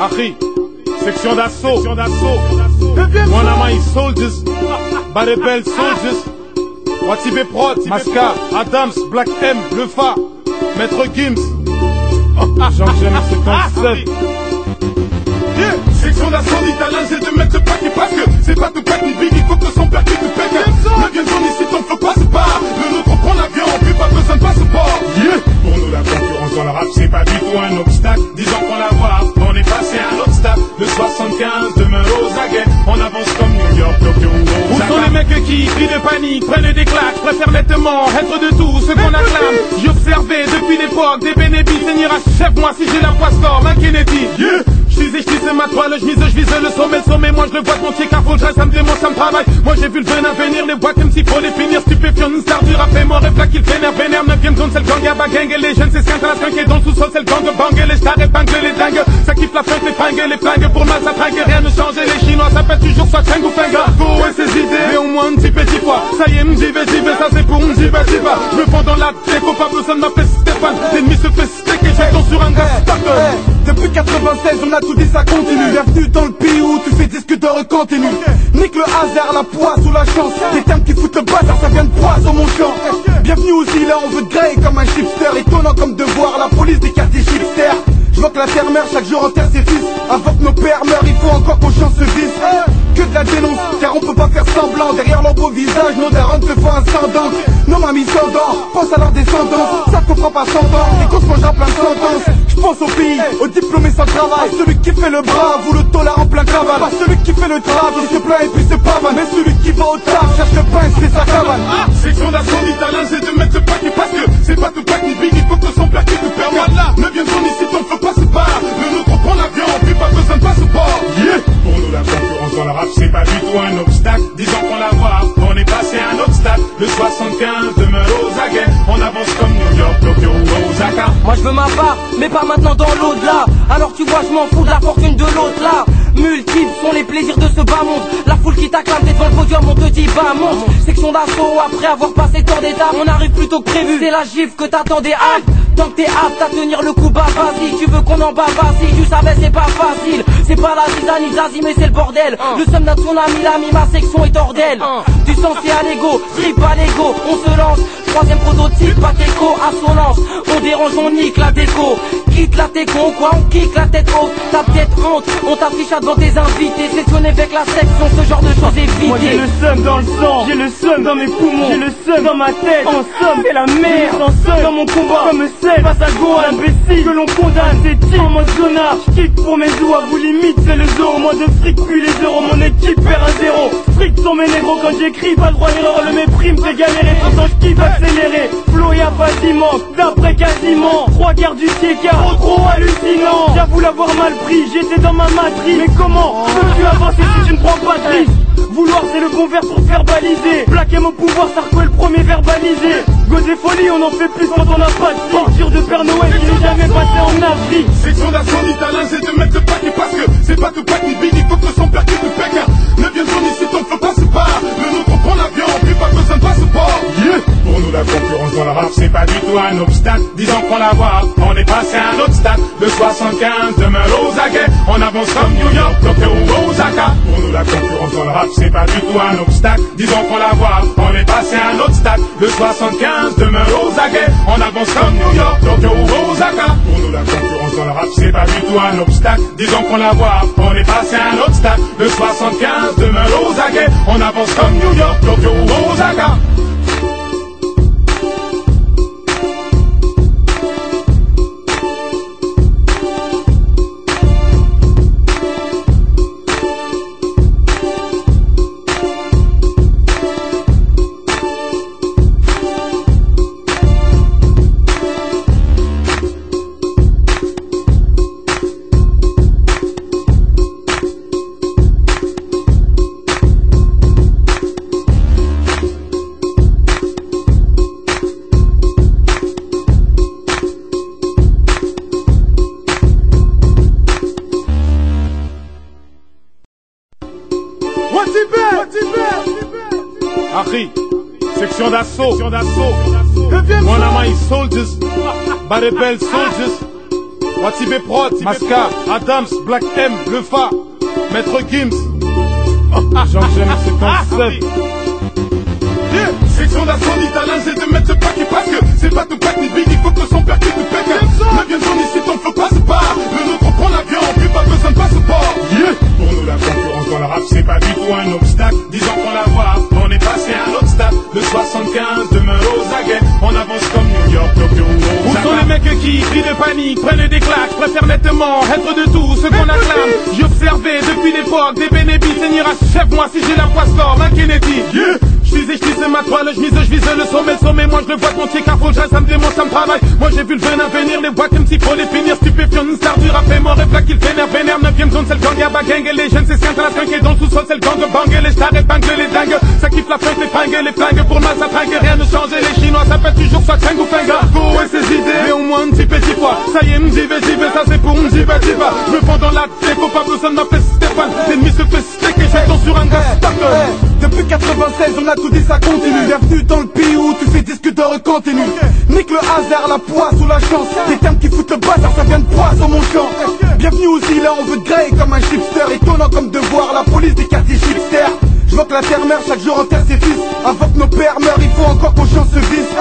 Akhi, section d'assaut. Wanamai soldiers, Barebel soldiers. Watibé Prod, Masca, Adams, Black M, Lefa, Maître Gims. Jean-James 57. Section d'assaut d'Italien, j'ai de mettre ce paquet parce que c'est pas tout pack, ni big, il faut que son père qui te pète. Ne viens zone ici, ton flow passe pas. Le nôtre, on prend l'avion, plus pas besoin de passeport. Pour nous, la concurrence dans le rap, c'est pas du tout un obstacle. Disons qu'on la voit, on est passé à un autre stade. Le 75 demeure aux aguets, on avance comme New York, Tokyo. Où sont les mecs qui crient de panique, prennent des claques, préfèrent nettement être de tout ce qu'on acclame. J'observais depuis l'époque des bénéfices, Seigneur achève-moi si j'ai la poisse d'or, un Kennedy. Je ma toile, je vise le sommet, moi je le vois de mon pied car faut que ça me démontre, ça me travaille. Moi j'ai vu le venin venir, les boîtes comme s'il faut les finir, stupéfiant, nous sert du rap et mort et plat qu'il vénère, 9ème zone c'est le gang à bagang et les jeunes c'est ce qu'un train qui est dans le sous-sol, c'est le gang bang et les stars épingle les dingues, ça kiffe la fête, les fringues et les flingues, pour mal ça tringue, rien ne change et les chinois ça fait toujours soit Cheng ou Fenga, go et ses idées, et au moins un petit fois, ça y est j'y vais, ça c'est pour j'y vais, je me prends dans la déco, pas besoin de m'appeler Stéphane, l'ennemi se fait steak et j'attends sur un gars depuis 96 on a tout dit ça continue. Bienvenue dans le pays où tu fais disque d'or continue. Nique le hasard, la poisse ou la chance. Des termes qui foutent le bazar, ça vient de poisse sur mon champ. Bienvenue aussi là, on veut te griller comme un chipster. Étonnant comme de voir la police des quartiers chipsters. Je vois que la terre meurt, chaque jour enterre ses fils. Avant que nos pères meurent, il faut encore qu'on chante ce disque. Que de la dénonce, car on peut pas faire semblant. Derrière leur beau visage, nos darons te font un sandang. Nos mamies s'endorment, pense à leur descendance. Ça comprend pas 100 ans, et qu'on se mangera plein de sentences. J'pense au pays, aux diplômés sans travail. Celui qui fait le brave ou le tolard en plein cavale. Pas celui qui fait le travail, il se plaint et puis se pavane. Mais celui qui va au taf, cherche le pain et se fait sa cabane. Section d'assaut d'Italien, j'ai de mettre ce paquet parce que c'est pas tout pack ni big, il faut que son père qui te permette. Ne viens zone ici, ton feu passe pas. Le nôtre, on prend l'avion, plus pas besoin de passeport. Pour nous, la concurrence dans le rap, c'est pas du tout un obstacle. Disons qu'on la voit, on est passé à un autre stade. Le 75 demeure aux aguets, on avance comme New York, Tokyo ou Osaka. Moi je veux ma part, mais pas maintenant dans l'au-delà. Alors tu vois, je m'en fous de la fortune de l'autre là. Multiples sont les plaisirs de ce bas monde. La foule qui t'acclame, t'es devant le podium, on te dit bah monte. Section d'assaut, après avoir passé tant d'étapes, on arrive plus tôt que prévu. C'est la gifle que t'attendais, acte. Tant que t'es apte à tenir le coup, bah vas-y. Tu veux qu'on en bat, vas-y. Tu savais, c'est pas facile. C'est pas la zizanie, zazie, mais c'est le bordel. Le seum d'un tsunami, l'ami, ma section est hors d'elle. Du sens c'est à l'ego, strip à l'ego. On se lance, troisième prototype, pas d'écho, assonance. On dérange, on nique la déco. Quitte la déco, quoi, on kick la tête haute. T'as peut-être honte, on t'affiche devant tes invités. Sélectionné avec la section, ce genre de choses évitées. Moi j'ai le seum dans le sang, j'ai le seum dans mes poumons, j'ai le seum dans ma tête. En somme, c'est la merde, en somme dans mon combat. Comme celle face à Gohan, l'imbécile que l'on condamne. C'est team en mode zonard, j'quitte pour mes doigts. Vous limite, c'est le zoo, moins de fric puis les euros. Mon équipe perd un zéro. Fric sont mes négros quand j'écris, pas le droit à l'erreur. Le mépris me fait galérer, pourtant j'kiffe accélérer. Flow y'a pas d'immense, d'après quasiment 3 quarts du TK, trop hallucinant. J'avoue l'avoir mal pris, j'étais dans ma matrice. Mais comment peux-tu avancer si tu ne prends pas de risque? Vouloir c'est le bon verbe pour verbaliser. Plaquer mon pouvoir, Sarko est le premier verbalisé. Gauze et folie, on en fait plus quand on n'a pas de porture de Père Noël qui n'est jamais passé en Afrique. Section d'assaut d'Italien, j'ai de mettre ce paquet parce que c'est pas tout pack ni big, il faut que son père qui te pèque. Ne viens zone ici, ton feu passe pas. Le nôtre, on prend l'avion, plus pas besoin de passeport. Pour nous, la concurrence dans le rap, c'est pas du tout un obstacle. Disons qu'on la voit, on est passé à un autre stade. Le 75 demeure aux aguets, on avance comme New York, Tokyo ou Osaka. Pour nous, la concurrence dans le rap, c'est pas du tout un obstacle. Disons qu'on la voit, on est passé à un autre stade. Le 75 demeure aux aguets, on avance comme New York, Tokyo ou Osaka. Pour nous, la concurrence dans le rap, c'est pas du tout un obstacle. Disons qu'on la voit, on est passé à un autre stade. Le 75 demeure aux aguets, on avance comme New York, Tokyo ou Osaka. Akhi, section d'assaut. Wanamai soldiers, Barebel soldiers. Watibé Prod, Masca, Adams, Black M, Le Fa, Maître Gims. Jean James, c'est ton seul. Section d'assaut d'italien, c'est de mettre ce paquet parce que c'est pas tout pack ni big, il faut que son père qui te pète. 9ème zone ici, ton feu passe pas. Le nôtre prend l'avion, plus pas besoin de passeport. Pour nous, la concurrence dans le rap, c'est pas du tout un obstacle. Disons qu'on la voit, on est passé à un autre stade. Le 75 demeure aux aguets, on avance comme New York, Tokyo, Où sont les mecs qui crient de panique, prennent des claques, préfèrent nettement être de tout ce qu'on acclame. J'ai observé depuis l'époque des bénéfices, Seigneur achève-moi si j'ai la poisse d'or, un Kennedy. C'est ma toile, je vise le sommet, moi je le vois entier car faut que ça me démontre, ça me travaille. Moi j'ai vu le venin venir, les boîtes comme s'il faut les finir, stupéfiant, une star du rap et mon rêve là qu'il vénère, 9ème zone c'est le gang, y'a gang et les jeunes c'est simple, la trinque et dans le sous-sol c'est le gang, bang et les stars épinglent les dingues, ça kiffe la fringue, les flingues, pour moi ça fringue, rien ne change, les chinois ça fait toujours soit fringue ou flingue, go et ses idées, mais au moins un petit petit fois, ça y est j'y vais, ça c'est pour j'y vais, je me prends dans la tête, faut pas besoin de m'appeler Stéphane, l'ennemi se fait steak et j'attends sur un gars, depuis 96 on a tout dit ça continue. Bienvenue dans le pays où tu fais disque d'or et continue. Nique le hasard, la poisse ou la chance. Des termes qui foutent le bazar, ça vient de poisse sur mon champ. Bienvenue aux îles, là on veut te griller comme un chipster. Étonnant comme de voir la police des quartiers chipsters. Je vois que la terre meurt, chaque jour enterre ses fils. Avant que nos pères meurent, il faut encore qu'on chante ce vice.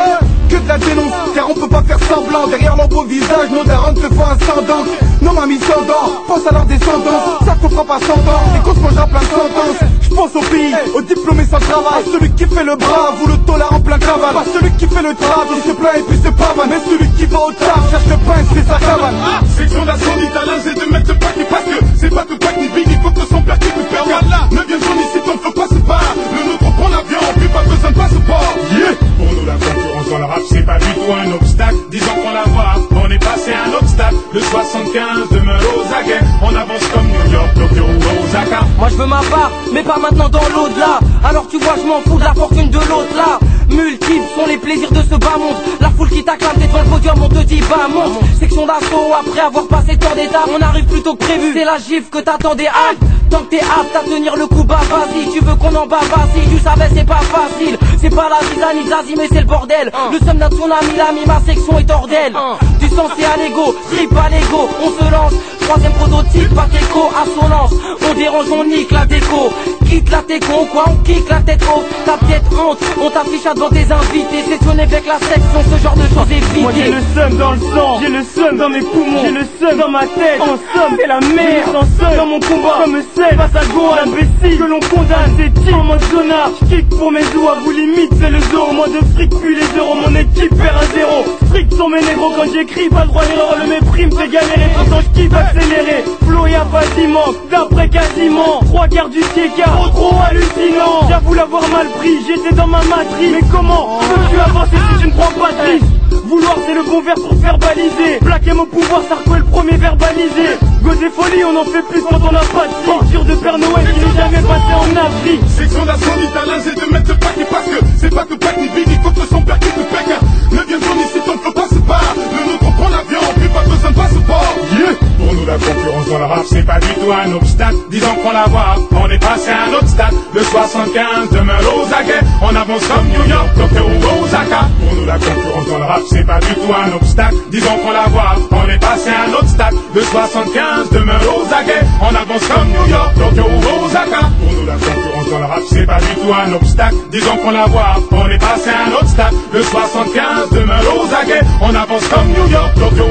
Que de la dénonce, car on peut pas faire semblant. Derrière leur beau visage, nos darons se font ascendance. Nos mamies s'endorment, pense à leur descendance. Ça qu'on fera pas 100 ans, et qu'on se mangera plein de sentences. Je pense au pays, aux diplômés sans travail. Pas celui qui fait le brave ou le tolard en plein cavale. Pas celui qui fait le travail, il se plaint et puis se pavane. Mais celui qui va au tard, cherche le pain et fait sa cabane. Section d'assaut d'italien, c'est de mettre ce paquet parce que c'est pas tout pack ni big, il faut que son père qui te pète. 9ème zone ici, ton feu passe pas. Le nôtre prend l'avion, plus pas besoin de passeport. Pour nous, la concurrence dans le rap, c'est pas du tout un obstacle. Disons qu'on la voit, on est passé à un autre stade. Le 75 demeure aux aguets, on avance comme New York, Tokyo, Osaka. Moi je veux ma part, mais pas maintenant dans l'au-delà. Alors tu vois, je m'en fous de la fortune de l'autre là. Multiples sont les plaisirs de ce bas monde. La foule qui t'acclame, t'es devant le podium, on te dit bah monte. Section d'assaut, après avoir passé tant d'étapes, on arrive plus tôt que prévu. C'est la gifle que t'attendais, halte. Tant que t'es apte à tenir le coup, bah vas-y. Tu veux qu'on en bat, vas-y. Tu savais, c'est pas facile. C'est pas la zizanie, zazie, mais c'est le bordel. Le somme d'un tsunami, l'ami, ma section est hors d'elle. Du sens c'est à l'ego, strip à l'ego. On se lance, 3ème prototype, pas d'écho, assonance. On dérange, on nique la déco. Quitte la déco, quoi, on kick la tête haute. T'as peut-être honte, on t'affiche devant tes invités. Sessionné avec la section, ce genre de choses évitées. Moi j'ai le seum dans le sang, j'ai le seum dans mes poumons, j'ai le seum dans ma tête. En somme, c'est la merde. Sans seum dans mon combat, comme seul face à go, l'imbécile que l'on condamne. C'est type en mode zonard, j'kick pour mes os, à vous limite, c'est le zoo. Moi de fric, puis les euros, mon équipe perd à zéro. Fric sont mes négros quand j'écris, pas le droit à l'erreur. Le mépris me fait galérer, pourtant j'kiffe accélérer. Flow y'a pas d'immense, d'après quasiment 3/4 du TK, trop hallucinant. J'avoue l'avoir mal pris, j'étais dans ma matrice. Mais comment peux-tu avancer si tu ne prends pas de risque? Vouloir c'est le bon verbe pour verbaliser. Black M au pouvoir, Sarko est le premier verbalisé. Gosse et folie, on en fait plus quand on n'a pas de ceinture de Père Noël qui n'est jamais passé en Afrique. Section d'assaut d'italien, c'est de mettre ce paquet parce que c'est pas tout pack ni big, il faut que son père qui te pète. 9ème zone ici, ton feu passe pas. Le nôtre prend l'avion, plus pas besoin de passeport. Pour nous, la concurrence dans le rap, c'est pas du tout un obstacle. Disons qu'on la voit, on est passé à un autre stade. Le 75 demeure aux aguets, on avance comme New York, Tokyo, Osaka. Pour nous, la concurrence dans le rap, c'est pas du tout un obstacle. Disons qu'on la voit, on est passé à un autre stade. Le 75 demeure aux aguets, on avance comme New York, Tokyo, Osaka. Pour nous, la concurrence dans le rap, c'est pas du tout un obstacle. Disons qu'on la voit, on est passé à un autre stade. Le 75 demeure aux aguets, on avance comme New York, Tokyo,